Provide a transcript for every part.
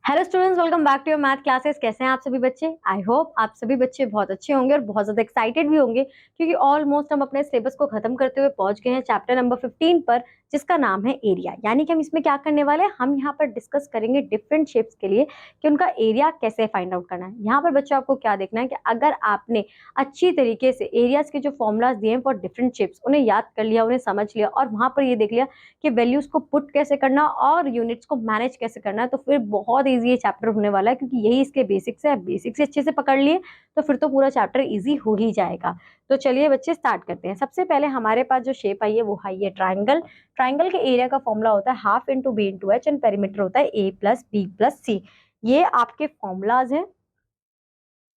Hello students, welcome back to your math classes. कैसे हैं आप सभी बच्चे? आई होप आप सभी बच्चे बहुत अच्छे होंगे और बहुत ज्यादा एक्साइटेड भी होंगे क्योंकि ऑलमोस्ट हम अपने सिलेबस को खत्म करते हुए पहुंच गए हैं चैप्टर नंबर 15 पर, जिसका नाम है एरिया। यानी कि हम इसमें क्या करने वाले हैं, हम यहाँ पर डिस्कस करेंगे डिफरेंट शेप्स के लिए कि उनका एरिया कैसे फाइंड आउट करना है। यहाँ पर बच्चों आपको क्या देखना है कि अगर आपने अच्छी तरीके से एरियाज के जो फॉर्मुलाज दिए हैं फॉर डिफरेंट शेप्स उन्हें याद कर लिया, उन्हें समझ लिया और वहां पर ये देख लिया कि वैल्यूज को पुट कैसे करना और यूनिट्स को मैनेज कैसे करना है, तो फिर बहुत इजी ये चैप्टर होने वाला है क्योंकि यही इसके बेसिक्स है। बेसिक्स अच्छे से पकड़ लिए तो फिर तो पूरा चैप्टर इजी हो ही जाएगा। तो चलिए बच्चे स्टार्ट करते हैं। सबसे पहले हमारे पास जो शेप आई है वो है ये ट्राइंगल। ट्राइंगल के एरिया का फॉर्मूला होता है half into B into H and perimeter होता है A plus B plus C. ये आपके फॉर्मूलाज हैं,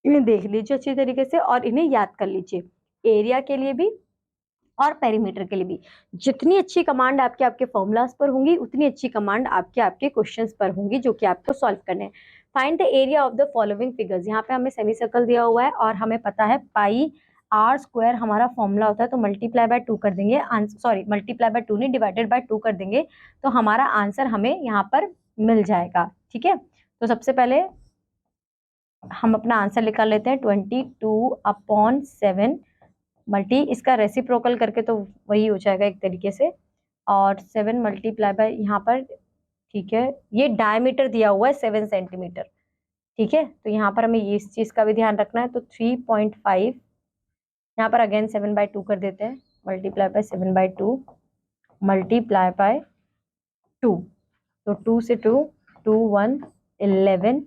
इन्हें देख लीजिए अच्छी तरीके से और इन्हें याद कर लीजिए। एरिया के लिए भी और पेरीमीटर के लिए भी जितनी अच्छी कमांड आपके आपके फॉर्मूलाज पर होंगी उतनी अच्छी कमांड आपके आपके क्वेश्चंस पर होंगी जो कि आपको सॉल्व करने हैं। Find the area of the following figures. यहाँ पे हमें सेमी सर्कल दिया हुआ है और हमें पता है पाई आर स्क्वायर हमारा फॉर्मूला होता है, तो मल्टीप्लाई बाय 2 कर देंगे। सॉरी, मल्टीप्लाई बाय 2 नहीं, डिवाइडेड बाय 2 कर देंगे तो हमारा आंसर हमें यहाँ पर मिल जाएगा। ठीक है, तो सबसे पहले हम अपना आंसर निकाल लेते हैं 22/7 मल्टी इसका रेसिप्रोकल करके तो वही हो जाएगा एक तरीके से, और 7 मल्टीप्लाई बाय यहाँ पर, ठीक है, ये डायमीटर दिया हुआ है 7 सेंटीमीटर। ठीक है, तो यहाँ पर हमें ये इस चीज का भी ध्यान रखना है, तो 3.5 यहाँ पर अगेन 7/2 कर देते हैं, मल्टीप्लाई बाय 7/2 मल्टीप्लाई बाय 2, तो 2 से 2 2 1 11,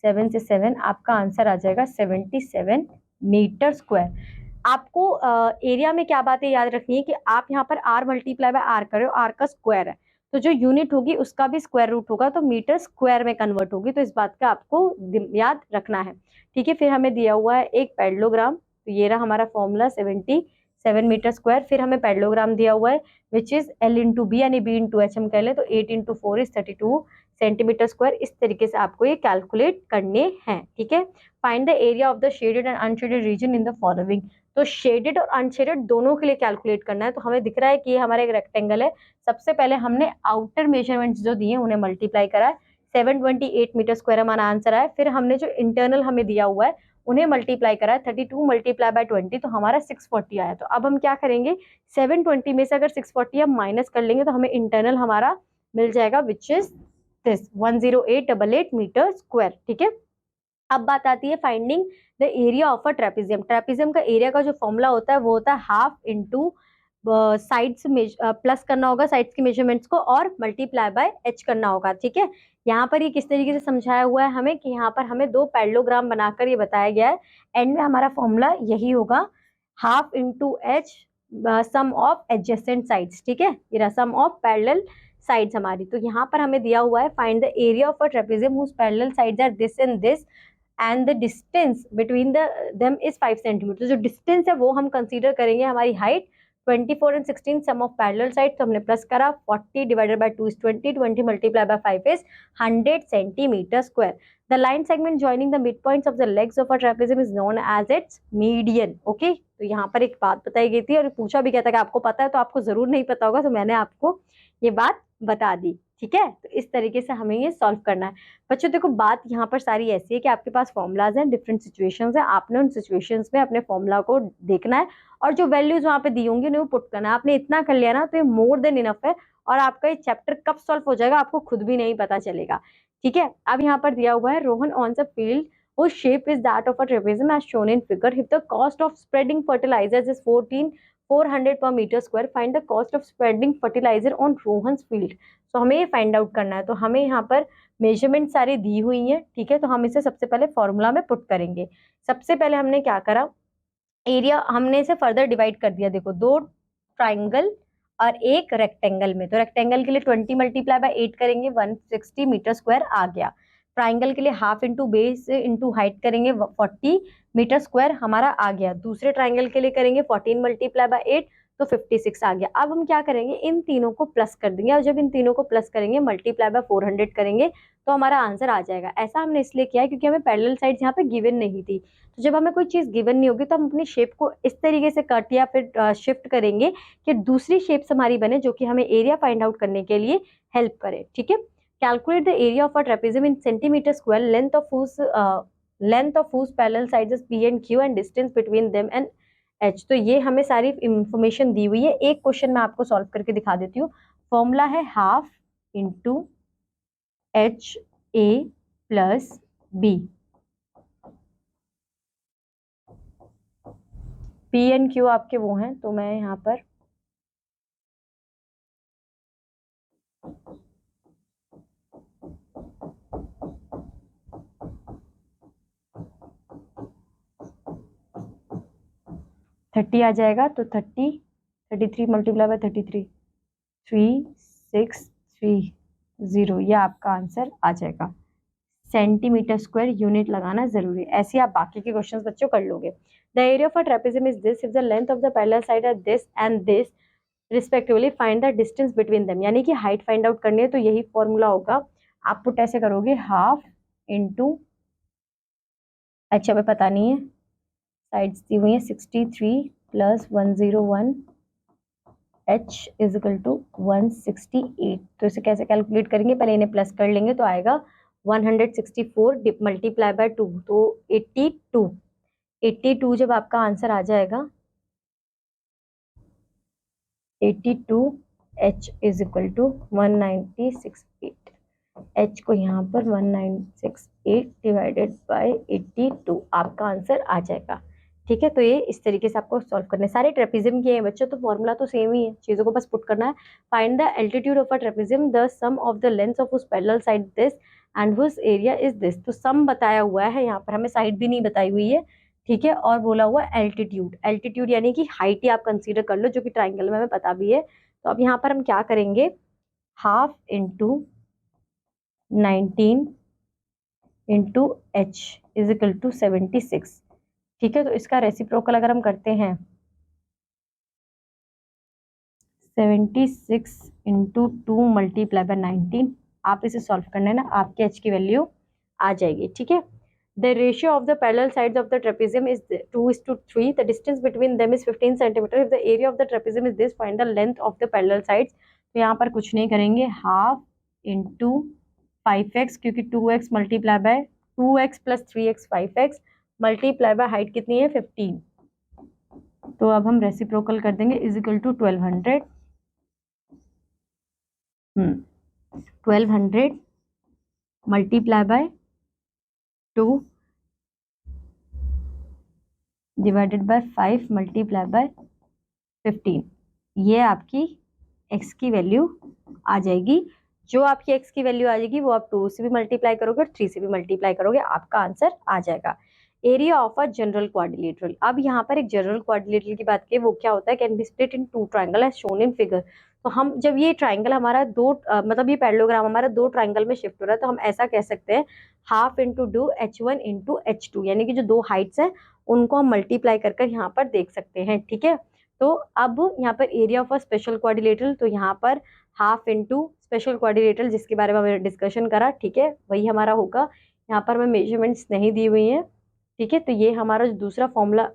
7 से 7 आपका आंसर आ जाएगा 77 मीटर स्क्वायर। आपको एरिया में क्या बातें याद रखनी है कि आप यहाँ पर आर मल्टीप्लाई बाय आर कर रहे हो, आर का स्क्वायर है तो जो यूनिट होगी उसका भी स्क्वायर रूट होगा तो मीटर स्क्वायर में कन्वर्ट होगी, तो इस बात का आपको याद रखना है। ठीक है, फिर हमें दिया हुआ है एक पैरेललोग्राम, तो ये रहा हमारा फॉर्मूला 77 मीटर स्क्वायर। फिर हमें पैरेललोग्राम दिया हुआ है which is L into B यानी बी इंटू एच हम कह लें, तो 8 इंटू 4 इज 32 सेंटीमीटर स्क्वायर। इस तरीके से आपको ये कैलकुलेट करने हैं। ठीक है, find the area of the shaded and unshaded region in the following. तो शेडेड और अनशेडेड दोनों के लिए कैलकुलेट करना है। तो हमें दिख रहा है कि ये हमारा एक रेक्टेंगल है। सबसे पहले हमने आउटर मेजरमेंट्स जो दिए उन्हें मल्टीप्लाई करा है, 728 मीटर स्क्वायर हमारा आंसर आया। फिर हमने जो इंटरनल हमें दिया हुआ है उन्हें मल्टीप्लाई करा है, 32 मल्टीप्लाई बाय 20 तो हमारा 640 आया। तो अब हम क्या करेंगे, 720 में से अगर 640 हम माइनस कर लेंगे तो हमें इंटरनल हमारा मिल जाएगा which is this 10888 metre square. ठीक है, अब बात आती है finding the area of a trapezium. Trapezium का एरिया का जो फॉर्मूला होता है वो होता है हाफ इंटू साइड्स प्लस करना होगा साइड्स की मेजरमेंट्स को और मल्टीप्लाई बाय एच करना होगा। ठीक है, यहाँ पर ये किस तरीके से समझाया हुआ है हमें कि यहाँ पर हमें दो पैरेललोग्राम बनाकर ये बताया गया है। एंड में हमारा फॉर्मूला यही होगा half into H sum of adjacent sides. ठीक है, ये रहा सम ऑफ पैरेलल साइड्स हमारी। तो यहाँ पर हमें दिया हुआ है find the area of a trapezium whose parallel sides are this and this and the distance between them is 5 centimetre. जो डिस्टेंस है वो हम कंसीडर करेंगे हमारी height. 24 and 16 sum of parallel side, तो हमने प्लस करा, 40 divided by 2 is 20, 20 multiply by 5 is 100 centimetre square. The line segment joining the mid points of the legs of a trapezium is known as its median. Okay, तो यहाँ पर एक बात बताई गई थी और पूछा भी गया था कि आपको पता है, तो आपको जरूर नहीं पता होगा, तो मैंने आपको ये बात बता दी। ठीक है, तो इस तरीके से हमें ये सॉल्व करना है। बच्चों देखो बात यहाँ पर सारी ऐसी है कि आपके पास फॉर्मुलाज हैं, डिफरेंट सिचुएशंस हैं, आपने उन सिचुएशंस में अपने फॉर्मूला को देखना है और जो वैल्यूज वहां पे दी होंगी उन्हें पुट करना है। आपने इतना कर लिया ना तो ये मोर देन इनफ है और आपका ये चैप्टर कब सॉल्व हो जाएगा आपको खुद भी नहीं पता चलेगा। ठीक है, अब यहाँ पर दिया हुआ है Rohan on the field whose shape is that of a trapezium as shown in figure. If the cost of spreading fertilizers is 14,400 per meter square, find the cost of spreading fertilizer on Rohan's field. तो हमें ये find out करना है। तो हमें यहाँ पर measurement सारी दी हुई हैं। ठीक है, तो हम इसे सबसे पहले फॉर्मूला में पुट करेंगे। सबसे पहले हमने क्या करा, एरिया हमने इसे फर्दर डिवाइड कर दिया। देखो दो ट्राइंगल और एक रेक्टेंगल में, तो रेक्टेंगल के लिए 20 मल्टीप्लाई बाय 8 करेंगे, 160 मीटर स्क्वायर आ गया। ट्राइंगल के लिए half into base into height करेंगे, 40 मीटर स्क्वायर हमारा आ गया। दूसरे ट्राइंगल के लिए करेंगे 14 मल्टीप्लाई बाय 8 तो 56 आ गया। अब हम क्या करेंगे, इन तीनों को प्लस कर देंगे और जब इन तीनों को प्लस करेंगे मल्टीप्लाई बाय 400 करेंगे तो हमारा आंसर आ जाएगा। ऐसा हमने इसलिए किया है क्योंकि हमें पैरेलल साइड्स यहाँ पे गिवन नहीं थी। तो जब हमें कोई चीज गिवन नहीं होगी तो हम अपनी शेप को इस तरीके से कट या फिर शिफ्ट करेंगे कि दूसरी शेप्स हमारी बने जो कि हमें एरिया फाइंड आउट करने के लिए हेल्प करे। ठीक है, Calculate the area of a trapezium in centimeter square, length of whose parallel sides is P and Q and distance between them and H। तो ये हमें सारी इंफॉर्मेशन दी हुई है। एक क्वेश्चन मैं आपको सॉल्व करके दिखा देती हूँ। फॉर्मूला है half into H A plus B. P and Q आपके वो हैं, तो मैं यहाँ पर थर्टी आ जाएगा, तो 33 मल्टीप्लाई बाय 33 3630, ये आपका आंसर आ जाएगा। सेंटीमीटर स्क्वायर यूनिट लगाना जरूरी है। ऐसे आप बाकी के क्वेश्चंस बच्चों कर लोगे। The area of a trapezium is this if the length of the parallel side are this and this respectively, find the distance between them. यानी कि हाइट फाइंड आउट करनी है, तो यही फॉर्मूला होगा। आप पुट ऐसे करोगे हाफ इंटू, अच्छा हमें पता नहीं है, साइड्स दी हुई है 63 plus 101 h is equal to 168। तो इसे कैसे कैलकुलेट करेंगे, पहले इन्हें प्लस कर लेंगे तो आएगा 164 मल्टीप्लाई बाय 2, तो 82 जब आपका आंसर आ जाएगा 82 h is equal to 1968। h को यहाँ पर 1968 डिवाइडेड बाय 82 आपका आंसर आ जाएगा। ठीक है, तो ये इस तरीके से आपको सॉल्व करने सारे ट्रेपेजियम के हैं बच्चों, तो फॉर्मूला तो सेम ही है, चीजों को बस पुट करना है। Find the altitude of a trapezium, the sum of the length of उस parallel side this and whose area is this. तो सम बताया हुआ है यहाँ पर, हमें साइड भी नहीं बताई हुई है। ठीक है, और बोला हुआ एल्टीट्यूड, एल्टीट्यूड यानी कि हाइट ही आप कंसीडर कर लो, जो कि ट्राइंगल में हमें पता भी है। तो अब यहाँ पर हम क्या करेंगे, half into 19 into H is equal to 76। ठीक है, तो इसका रेसिप्रोकल अगर हम करते हैं 76 इंटू 2 मल्टीप्लाई बाय 19, आप इसे सॉल्व करना है ना, आपके एच की वैल्यू आ जाएगी। ठीक है, the ratio of the parallel sides of the trapezium is 2:3, the distance between them is 15 centimetre, if the area of the trapezium is this, find the length of the parallel sides. तो यहाँ पर कुछ नहीं करेंगे, half into 5x, क्योंकि 2x multiply by 2x प्लस 3x 5x multiply by height कितनी है 15, तो अब हम रेसिप्रोकल कर देंगे is equal to 1200। 1200 multiply by 2 divided by 5 multiply by 15, ये आपकी x की वैल्यू आ जाएगी। जो आपकी x की वैल्यू आ जाएगी वो आप 2 से भी मल्टीप्लाई करोगे और 3 से भी मल्टीप्लाई करोगे, आपका आंसर आ जाएगा। Area of a general quadrilateral, अब यहाँ पर एक जनरल क्वाड्रिलेटरल की बात करें, वो क्या होता है, can be split in 2 triangle as shown in figure. तो हम जब ये ट्राइंगल हमारा मतलब ये पैरेललोग्राम हमारा 2 ट्राइंगल में शिफ्ट हो रहा है, तो हम ऐसा कह सकते हैं half into do H1 into H2, यानी कि जो 2 हाइट्स हैं उनको हम मल्टीप्लाई कर यहाँ पर देख सकते हैं। ठीक है, तो अब यहाँ पर area of a special quadrilateral, तो यहाँ पर हाफ इंटू स्पेशल क्वाड्रिलेटरल जिसके बारे में हमने डिस्कशन करा, ठीक है, वही हमारा होगा। यहाँ पर हमें मेजरमेंट्स नहीं दी हुई हैं। ठीक है, तो ये हमारा जो दूसरा formula,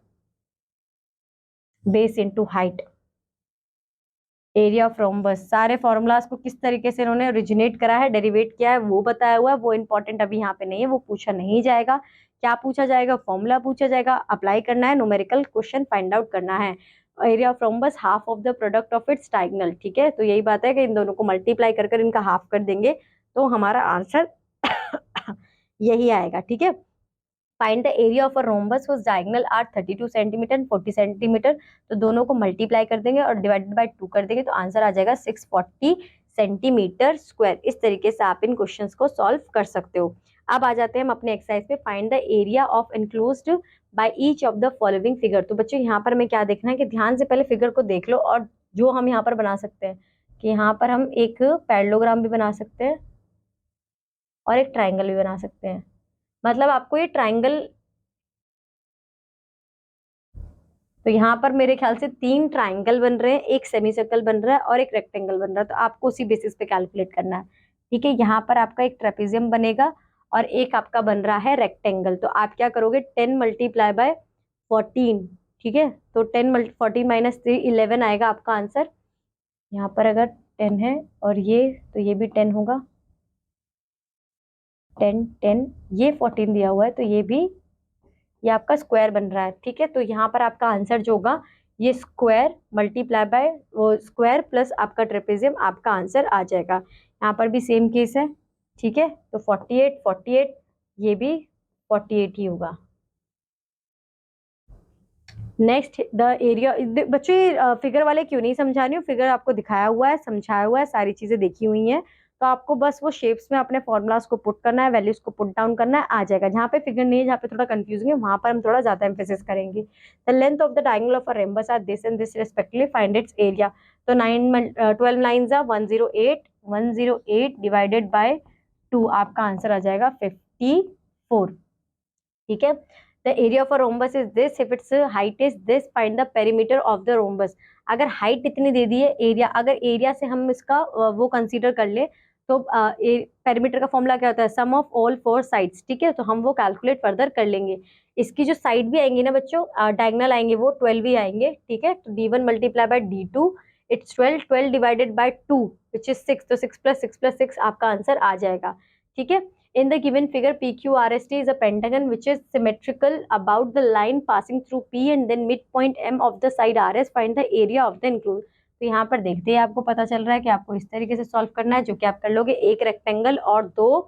base into height, area of rhombus, सारे फॉर्मूलाज को किस तरीके से इन्होंने ओरिजिनेट करा है, डेरिवेट किया है, वो बताया हुआ है। वो इंपॉर्टेंट अभी यहाँ पे नहीं है, वो पूछा नहीं जाएगा। क्या पूछा जाएगा, फॉर्मूला पूछा जाएगा, अप्लाई करना है, न्यूमेरिकल क्वेश्चन फाइंड आउट करना है। Area of rhombus half of the product of its diagonal. ठीक है, तो यही बात है कि इन दोनों को मल्टीप्लाई कर इनका हाफ कर देंगे, तो हमारा आंसर यही आएगा। ठीक है, find the area of a rhombus whose diagonal are 32 centimetre and 40 centimetre. तो दोनों को मल्टीप्लाई कर देंगे और डिवाइडेड बाय 2 कर देंगे, तो आंसर आ जाएगा 640 सेंटीमीटर स्क्वायर। इस तरीके से आप इन क्वेश्चंस को सॉल्व कर सकते हो। अब आ जाते हैं हम अपने एक्सरसाइज पे, find the area of enclosed by each of the following figure. तो बच्चों यहाँ पर हमें क्या देखना है कि ध्यान से पहले फिगर को देख लो, और जो हम यहाँ पर बना सकते हैं कि यहाँ पर हम एक पैरेललोग्राम भी बना सकते हैं और एक ट्राइंगल भी बना सकते हैं। मतलब आपको ये ट्राइंगल, तो यहाँ पर मेरे ख्याल से 3 ट्राइंगल बन रहे हैं, एक सेमी सर्कल बन रहा है और एक रेक्टेंगल बन रहा है, तो आपको उसी बेसिस पे कैलकुलेट करना है। ठीक है, यहाँ पर आपका एक ट्रेपेजियम बनेगा और एक आपका बन रहा है रेक्टेंगल, तो आप क्या करोगे 10 मल्टीप्लाई बाय 14। ठीक है, तो 14 माइनस 3 11 आएगा आपका आंसर। यहाँ पर अगर 10 है और ये, तो ये भी 10 होगा। 10 10, ये 14 दिया हुआ है, तो ये आपका स्क्वायर बन रहा है। ठीक है, तो यहाँ पर आपका आंसर जो होगा ये स्क्वायर मल्टीप्लाई बाय वो स्क्वायर प्लस आपका ट्रेपेजियम, आपका आंसर आ जाएगा। यहाँ पर भी सेम केस है। ठीक है, तो 48 48, ये भी 48 ही होगा। Next the area. बच्चों ये फिगर वाले क्यों नहीं समझा रही हूँ, फिगर आपको दिखाया हुआ है, समझाया हुआ है, सारी चीजें देखी हुई हैं, तो आपको बस वो शेप्स में अपने फॉर्मुलाज को पुट करना है, वैल्यूज को पुट डाउन करना है, आ जाएगा। जहाँ पे फिगर नहीं है, जहाँ पे थोड़ा कंफ्यूजिंग है, वहां पर हम थोड़ा ज्यादा एम्फेसिस करेंगे। The length of the diagonal of a rhombus are this and this respectively, find its area. तो 12 लाइन्स आर 108, 108 डिवाइडेड बाय 2, आपका आंसर आ जाएगा 54। ठीक है, the area of a rhombus is this, if it's height is this, find the perimeter of the rhombus. अगर height इतनी दे दी है, area, अगर area से हम इसका वो कंसीडर कर ले, तो पेरीमीटर का फॉर्मूला क्या होता है, सम ऑफ ऑल फोर साइड्स। ठीक है, तो हम वो कैलकुलेट फर्दर कर लेंगे। इसकी जो साइड भी आएंगी ना बच्चों, डायगोनल आएंगे, वो 12 ही आएंगे। ठीक है, तो D1 multiply by D2, it's 12, 12 divided by 2 which is 6, तो 6 प्लस 6 प्लस 6 आपका आंसर आ जाएगा। ठीक है, in the given figure, PQRST is a pentagon which is symmetrical about the line passing through P and then midpoint M of the side RS. Find the area of the enclosed. तो यहाँ पर देखते हैं, आपको पता चल रहा है कि आपको इस तरीके से सॉल्व करना है, जो कि आप कर लोगे, एक रेक्टेंगल और दो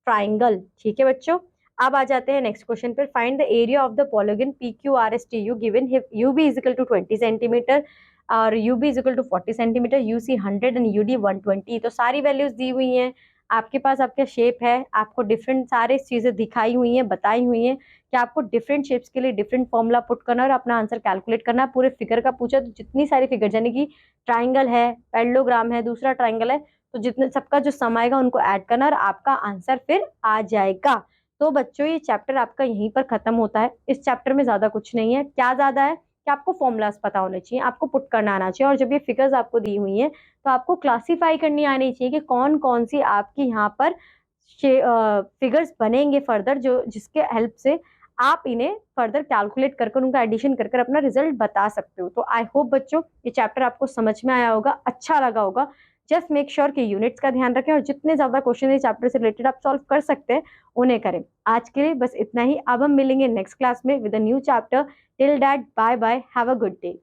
ट्राइंगल। ठीक है बच्चों, अब आ जाते हैं नेक्स्ट क्वेश्चन पर। Find the area of the polygon PQRST given UB is equal to 20 centimetre और UB is equal to 40 centimetre, UC 100 and UD 120। तो सारी वैल्यूज दी हुई हैं आपके पास, आपका शेप है, आपको डिफरेंट सारे चीजें दिखाई हुई हैं, बताई हुई हैं कि आपको डिफरेंट शेप्स के लिए डिफरेंट फॉर्मूला पुट करना है और अपना आंसर कैलकुलेट करना है। पूरे फिगर का पूछा तो जितनी सारी फिगर, यानी कि ट्राइंगल है, पैरेललोग्राम है, दूसरा ट्राइंगल है, तो जितने सबका जो सम आएगा उनको ऐड करना और आपका आंसर फिर आ जाएगा। तो बच्चों ये चैप्टर आपका यहीं पर खत्म होता है। इस चैप्टर में ज्यादा कुछ नहीं है। क्या ज्यादा है कि आपको फॉर्मूलाज पता होने चाहिए, आपको पुट करना आना चाहिए, और जब ये फिगर्स आपको दी हुई हैं तो आपको क्लासीफाई करनी आनी चाहिए कि कौन कौन सी आपकी यहाँ पर फिगर्स बनेंगे फर्दर, जो जिसके हेल्प से आप इन्हें फर्दर कैलकुलेट कर कर उनका एडिशन कर कर अपना रिजल्ट बता सकते हो। तो आई होप बच्चों ये चैप्टर आपको समझ में आया होगा, अच्छा लगा होगा। जस्ट मेक श्योर कि यूनिट्स का ध्यान रखें और जितने ज्यादा क्वेश्चन इस चैप्टर से रिलेटेड आप सॉल्व कर सकते हैं उन्हें करें। आज के लिए बस इतना ही। अब हम मिलेंगे नेक्स्ट क्लास में with a new chapter. Till that, bye bye, have a good day.